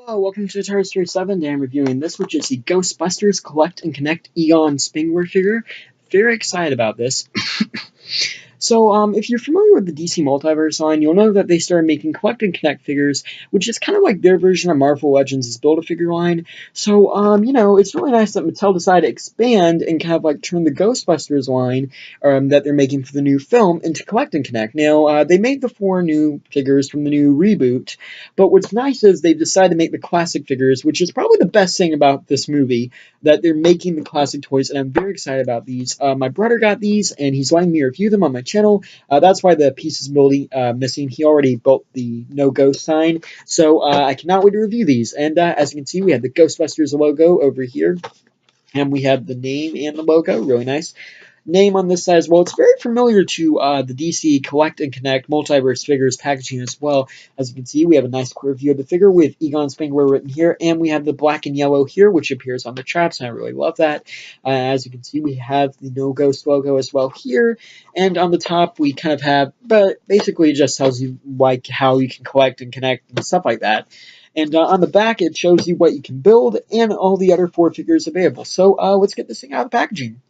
Hello, welcome to Guitar Story 7. Today I'm reviewing this, which is the Ghostbusters Collect and Connect Egon Spengler figure. Very excited about this. So, if you're familiar with the DC Multiverse line, you'll know that they started making Collect and Connect figures, which is kind of like their version of Marvel Legends' Build-A-Figure line. So, it's really nice that Mattel decided to expand and kind of like turn the Ghostbusters line that they're making for the new film into Collect and Connect. Now, they made the 4 new figures from the new reboot, but what's nice is they've decided to make the classic figures, which is probably the best thing about this movie, that they're making the classic toys, and I'm very excited about these. My brother got these, and he's letting me review them on my channel. That's why the piece is missing. He already built the no ghost sign, so I cannot wait to review these. And as you can see, we have the Ghostbusters logo over here, and we have the name and the logo. Really nice name on this side as well. It's very familiar to the DC Collect and Connect Multiverse figures packaging as well. As you can see, we have a nice quick view of the figure with Egon Spengler written here, and we have the black and yellow here, which appears on the traps, and I really love that. As you can see, we have the No Ghost logo as well here, and on the top we kind of have, but basically it just tells you like how you can collect and connect and stuff like that. And on the back, it shows you what you can build and all the other 4 figures available. So let's get this thing out of the packaging.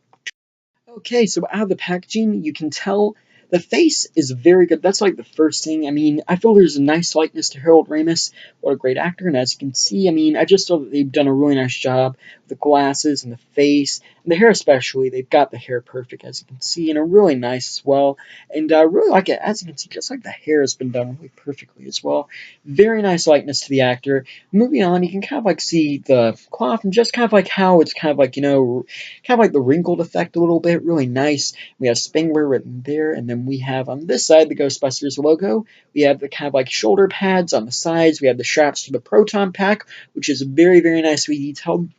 Okay, so out of the packaging, you can tell the face is very good. That's like the first thing. I mean, I feel there's a nice likeness to Harold Ramis. What a great actor. And as you can see, I mean, I just feel that they've done a really nice job with the glasses and the face. And the hair especially. They've got the hair perfect, as you can see. And a really nice as well. And I really like it. As you can see, just like the hair has been done really perfectly as well. Very nice likeness to the actor. Moving on, you can kind of like see the cloth and just kind of like how it's kind of like, kind of like the wrinkled effect a little bit. Really nice. We have Spengler written there, and then we have on this side the Ghostbusters logo. We have the kind of like shoulder pads on the sides. We have the straps to the proton pack, which is very, very nicely detailed.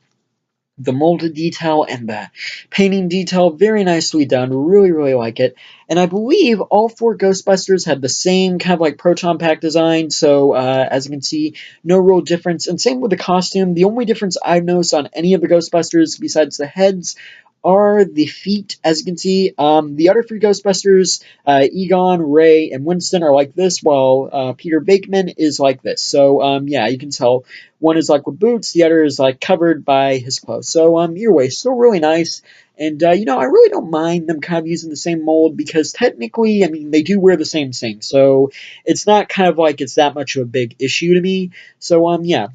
The molded detail and the painting detail, very nicely done. Really, really like it. And I believe all 4 Ghostbusters have the same kind of like proton pack design. So as you can see, no real difference. And same with the costume. The only difference I've noticed on any of the Ghostbusters besides the heads are the feet. As you can see, the other 3 Ghostbusters, Egon, Ray, and Winston are like this, while Peter Bakeman is like this. So, yeah, you can tell one is like with boots, the other is like covered by his clothes. So, either way, still really nice. And, I really don't mind them kind of using the same mold because technically, I mean, they do wear the same thing. So, it's not kind of like it's that much of a big issue to me. So, yeah.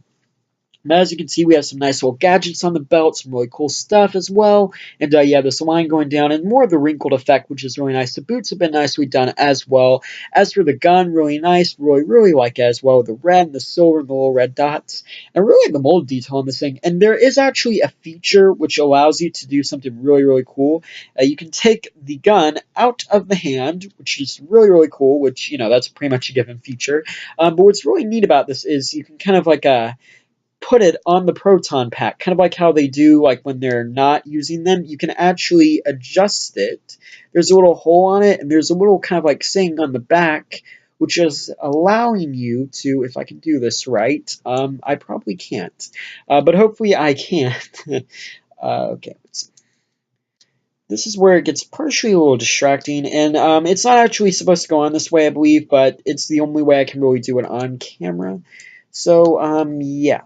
As you can see, we have some nice little gadgets on the belt, some really cool stuff as well. And yeah, this line going down and more of the wrinkled effect, which is really nice. The boots have been nicely done as well. As for the gun, really nice. Really, really like it as well. The red and the silver and the little red dots. And really like the mold detail on this thing. And there is actually a feature which allows you to do something really, really cool. You can take the gun out of the hand, which is really, really cool, which, that's pretty much a given feature. But what's really neat about this is you can kind of like put it on the proton pack, kind of like how they do like when they're not using them. You can actually adjust it. There's a little hole on it, and there's a little kind of like thing on the back, which is allowing you to, if I can do this right, I probably can't, but hopefully I can. Okay, let's see. This is where it gets partially a little distracting, and it's not actually supposed to go on this way, I believe, but it's the only way I can really do it on camera. So, yeah.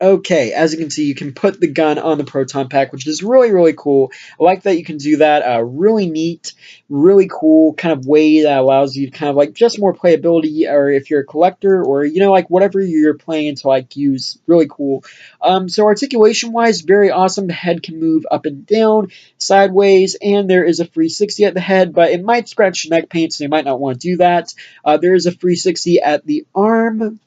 Okay, as you can see, you can put the gun on the proton pack, which is really, really cool. I like that you can do that. Really neat, really cool kind of way that allows you to kind of like just more playability, or if you're a collector, or, like whatever you're playing to like use, really cool. So articulation-wise, very awesome. The head can move up and down, sideways, and there is a 360 at the head, but it might scratch the neck paint, so you might not want to do that. There is a 360 at the arm.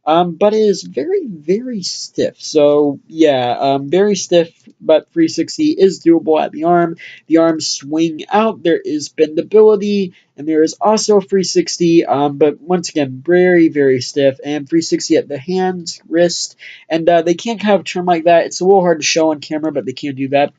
But it is very, very stiff. So, yeah, very stiff, but 360 is doable at the arm. The arms swing out. There is bendability, and there is also a 360, but once again, very, very stiff. And 360 at the hands, wrist, and they can't kind of turn like that. It's a little hard to show on camera, but they can do that.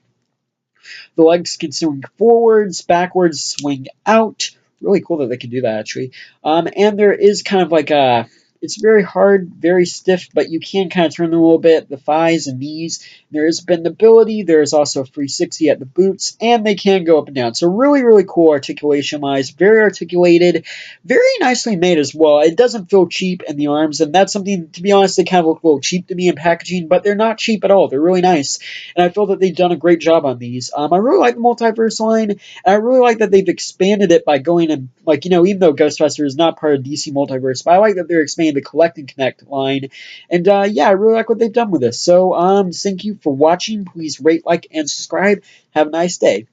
The legs can swing forwards, backwards, swing out. Really cool that they can do that, actually. And there is kind of like a It's very hard, very stiff, but you can kind of turn them a little bit, the thighs and knees. There's bendability, there's also 360 at the boots, and they can go up and down. So really, really cool articulation-wise, very articulated, very nicely made as well. It doesn't feel cheap in the arms, and that's something, to be honest, they kind of look a little cheap to me in packaging, but they're not cheap at all. They're really nice, and I feel that they've done a great job on these. I really like the Multiverse line, and I really like that they've expanded it by going and, like, even though Ghostbusters is not part of DC Multiverse, but I like that they're expanding the Collect and Connect line, and yeah, I really like what they've done with this. So thank you for watching. Please rate, like, and subscribe. Have a nice day.